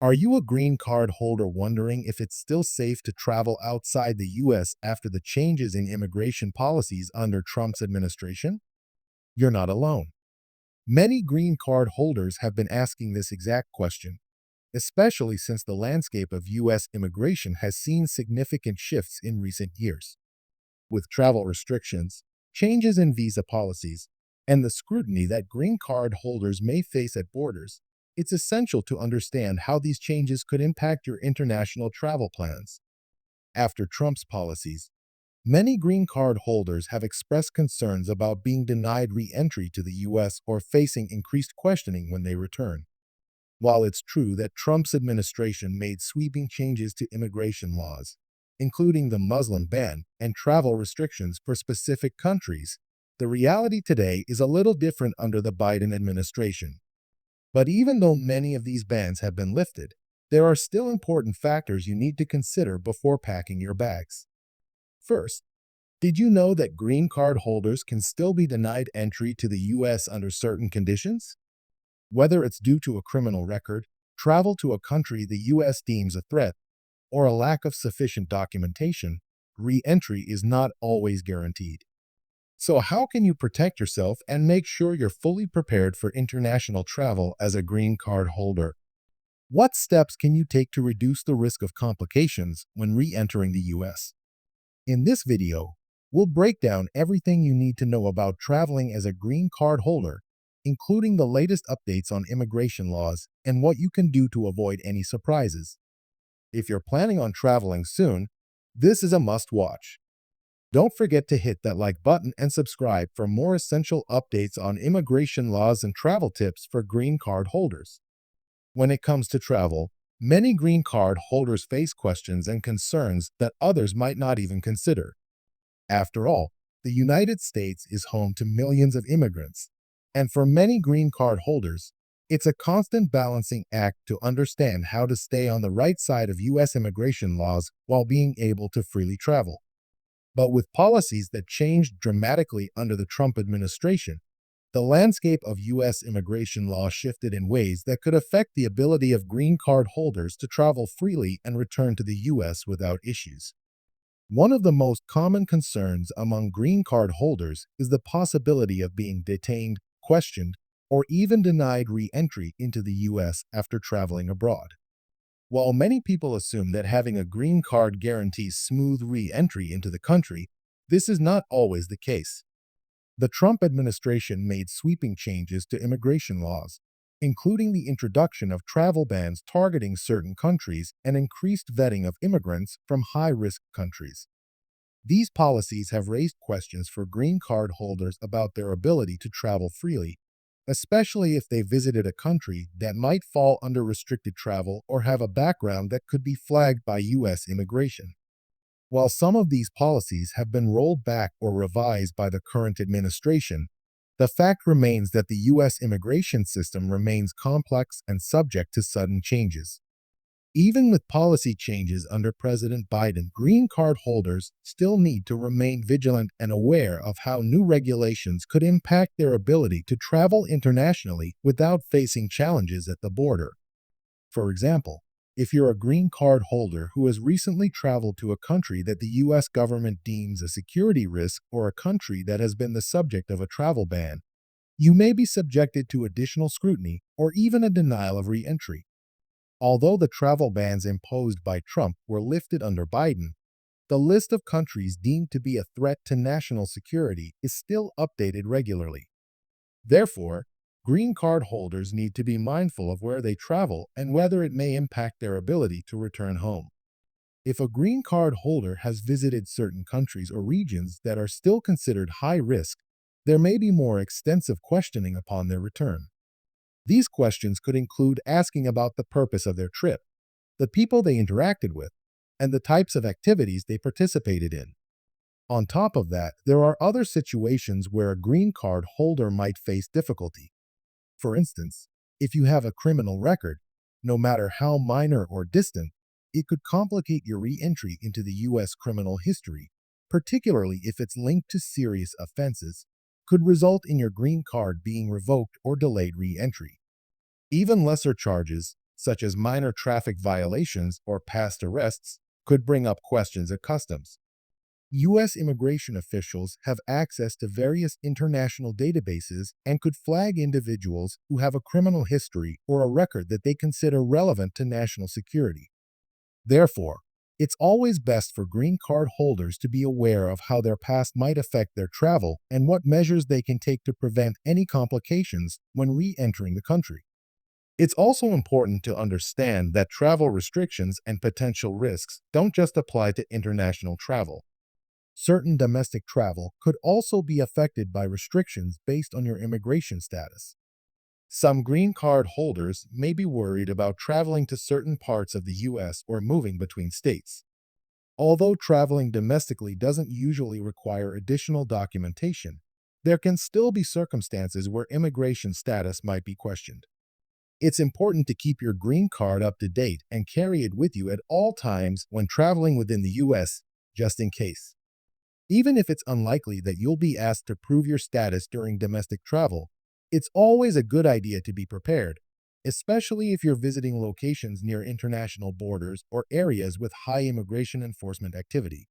Are you a green card holder wondering if it's still safe to travel outside the U.S. after the changes in immigration policies under Trump's administration? You're not alone. Many green card holders have been asking this exact question, especially since the landscape of U.S. immigration has seen significant shifts in recent years. With travel restrictions, changes in visa policies, and the scrutiny that green card holders may face at borders, it's essential to understand how these changes could impact your international travel plans. After Trump's policies, many green card holders have expressed concerns about being denied re-entry to the U.S. or facing increased questioning when they return. While it's true that Trump's administration made sweeping changes to immigration laws, including the Muslim ban and travel restrictions for specific countries, the reality today is a little different under the Biden administration. But even though many of these bans have been lifted, there are still important factors you need to consider before packing your bags. First, did you know that green card holders can still be denied entry to the U.S. under certain conditions? Whether it's due to a criminal record, travel to a country the U.S. deems a threat, or a lack of sufficient documentation, re-entry is not always guaranteed. So how can you protect yourself and make sure you're fully prepared for international travel as a green card holder? What steps can you take to reduce the risk of complications when re-entering the U.S.? In this video, we'll break down everything you need to know about traveling as a green card holder, including the latest updates on immigration laws and what you can do to avoid any surprises. If you're planning on traveling soon, this is a must-watch. Don't forget to hit that like button and subscribe for more essential updates on immigration laws and travel tips for green card holders. When it comes to travel, many green card holders face questions and concerns that others might not even consider. After all, the United States is home to millions of immigrants, and for many green card holders, it's a constant balancing act to understand how to stay on the right side of U.S. immigration laws while being able to freely travel. But with policies that changed dramatically under the Trump administration, the landscape of U.S. immigration law shifted in ways that could affect the ability of green card holders to travel freely and return to the U.S. without issues. One of the most common concerns among green card holders is the possibility of being detained, questioned, or even denied re-entry into the U.S. after traveling abroad. While many people assume that having a green card guarantees smooth re-entry into the country, this is not always the case. The Trump administration made sweeping changes to immigration laws, including the introduction of travel bans targeting certain countries and increased vetting of immigrants from high-risk countries. These policies have raised questions for green card holders about their ability to travel freely, especially if they visited a country that might fall under restricted travel or have a background that could be flagged by U.S. immigration. While some of these policies have been rolled back or revised by the current administration, the fact remains that the U.S. immigration system remains complex and subject to sudden changes. Even with policy changes under President Biden, green card holders still need to remain vigilant and aware of how new regulations could impact their ability to travel internationally without facing challenges at the border. For example, if you're a green card holder who has recently traveled to a country that the U.S. government deems a security risk or a country that has been the subject of a travel ban, you may be subjected to additional scrutiny or even a denial of re-entry. Although the travel bans imposed by Trump were lifted under Biden, the list of countries deemed to be a threat to national security is still updated regularly. Therefore, green card holders need to be mindful of where they travel and whether it may impact their ability to return home. If a green card holder has visited certain countries or regions that are still considered high risk, there may be more extensive questioning upon their return. These questions could include asking about the purpose of their trip, the people they interacted with, and the types of activities they participated in. On top of that, there are other situations where a green card holder might face difficulty. For instance, if you have a criminal record, no matter how minor or distant, it could complicate your re-entry into the U.S. criminal history, particularly if it's linked to serious offenses, could result in your green card being revoked or delayed re-entry. Even lesser charges, such as minor traffic violations or past arrests, could bring up questions at customs. U.S. immigration officials have access to various international databases and could flag individuals who have a criminal history or a record that they consider relevant to national security. Therefore, it's always best for green card holders to be aware of how their past might affect their travel and what measures they can take to prevent any complications when re-entering the country. It's also important to understand that travel restrictions and potential risks don't just apply to international travel. Certain domestic travel could also be affected by restrictions based on your immigration status. Some green card holders may be worried about traveling to certain parts of the U.S. or moving between states. Although traveling domestically doesn't usually require additional documentation, there can still be circumstances where immigration status might be questioned. It's important to keep your green card up to date and carry it with you at all times when traveling within the U.S., just in case. Even if it's unlikely that you'll be asked to prove your status during domestic travel, it's always a good idea to be prepared, especially if you're visiting locations near international borders or areas with high immigration enforcement activity.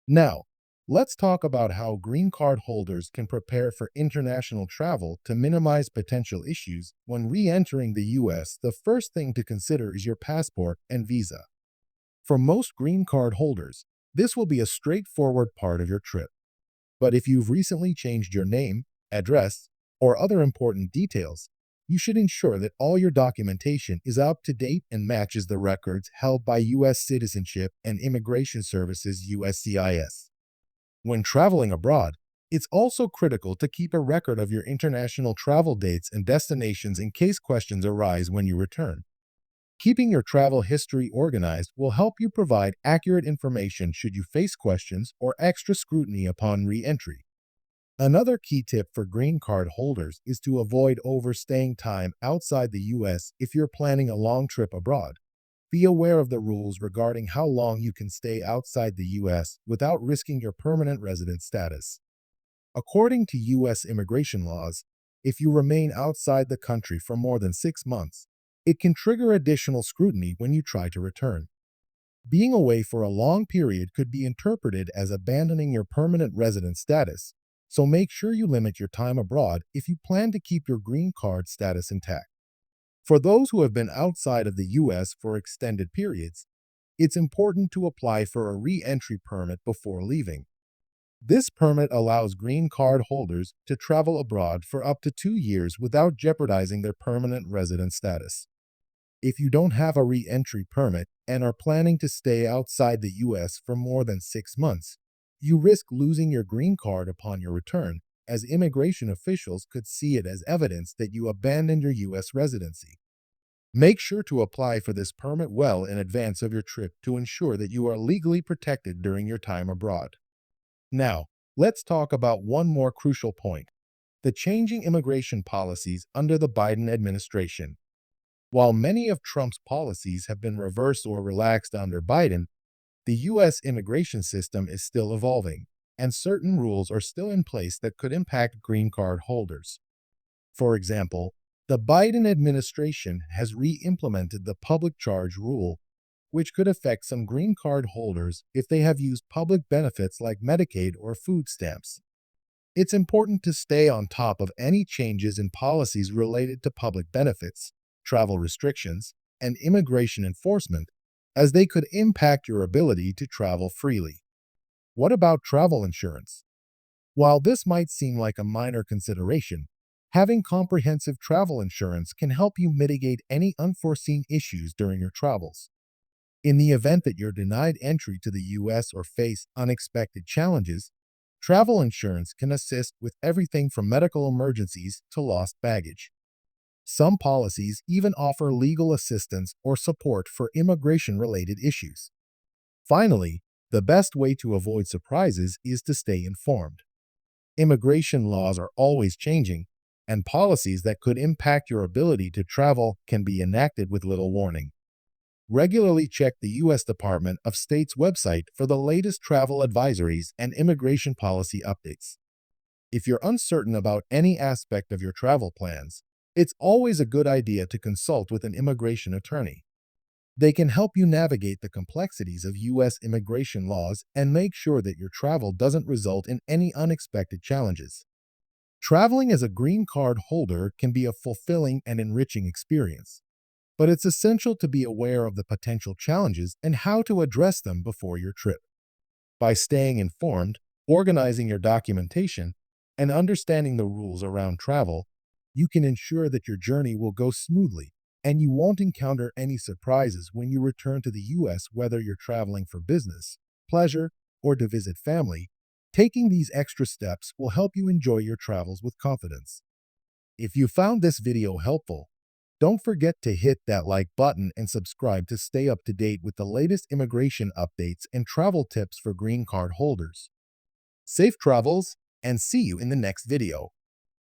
Now, let's talk about how green card holders can prepare for international travel to minimize potential issues when re-entering the U.S. The first thing to consider is your passport and visa. For most green card holders, this will be a straightforward part of your trip. But if you've recently changed your name, address, or other important details, you should ensure that all your documentation is up to date and matches the records held by U.S. Citizenship and Immigration Services USCIS. When traveling abroad, it's also critical to keep a record of your international travel dates and destinations in case questions arise when you return. Keeping your travel history organized will help you provide accurate information should you face questions or extra scrutiny upon re-entry. Another key tip for green card holders is to avoid overstaying time outside the U.S. if you're planning a long trip abroad. Be aware of the rules regarding how long you can stay outside the U.S. without risking your permanent resident status. According to U.S. immigration laws, if you remain outside the country for more than 6 months, it can trigger additional scrutiny when you try to return. Being away for a long period could be interpreted as abandoning your permanent resident status, so make sure you limit your time abroad if you plan to keep your green card status intact. For those who have been outside of the U.S. for extended periods, it's important to apply for a re-entry permit before leaving. This permit allows green card holders to travel abroad for up to 2 years without jeopardizing their permanent resident status. If you don't have a re-entry permit and are planning to stay outside the U.S. for more than 6 months, you risk losing your green card upon your return, as immigration officials could see it as evidence that you abandoned your U.S. residency. Make sure to apply for this permit well in advance of your trip to ensure that you are legally protected during your time abroad. Now, let's talk about one more crucial point: the changing immigration policies under the Biden administration. While many of Trump's policies have been reversed or relaxed under Biden, the U.S. immigration system is still evolving, and certain rules are still in place that could impact green card holders. For example, the Biden administration has re-implemented the public charge rule, which could affect some green card holders if they have used public benefits like Medicaid or food stamps. It's important to stay on top of any changes in policies related to public benefits, travel restrictions, and immigration enforcement, as they could impact your ability to travel freely. What about travel insurance? While this might seem like a minor consideration, having comprehensive travel insurance can help you mitigate any unforeseen issues during your travels. In the event that you're denied entry to the U.S. or face unexpected challenges, travel insurance can assist with everything from medical emergencies to lost baggage. Some policies even offer legal assistance or support for immigration-related issues. Finally, the best way to avoid surprises is to stay informed. Immigration laws are always changing, and policies that could impact your ability to travel can be enacted with little warning. Regularly check the U.S. Department of State's website for the latest travel advisories and immigration policy updates. If you're uncertain about any aspect of your travel plans, It's always a good idea to consult with an immigration attorney. They can help you navigate the complexities of U.S. immigration laws and make sure that your travel doesn't result in any unexpected challenges. Traveling as a green card holder can be a fulfilling and enriching experience, but it's essential to be aware of the potential challenges and how to address them before your trip. By staying informed, organizing your documentation, and understanding the rules around travel, you can ensure that your journey will go smoothly and you won't encounter any surprises when you return to the U.S., whether you're traveling for business, pleasure, or to visit family. Taking these extra steps will help you enjoy your travels with confidence. If you found this video helpful, don't forget to hit that like button and subscribe to stay up to date with the latest immigration updates and travel tips for green card holders. Safe travels, and see you in the next video.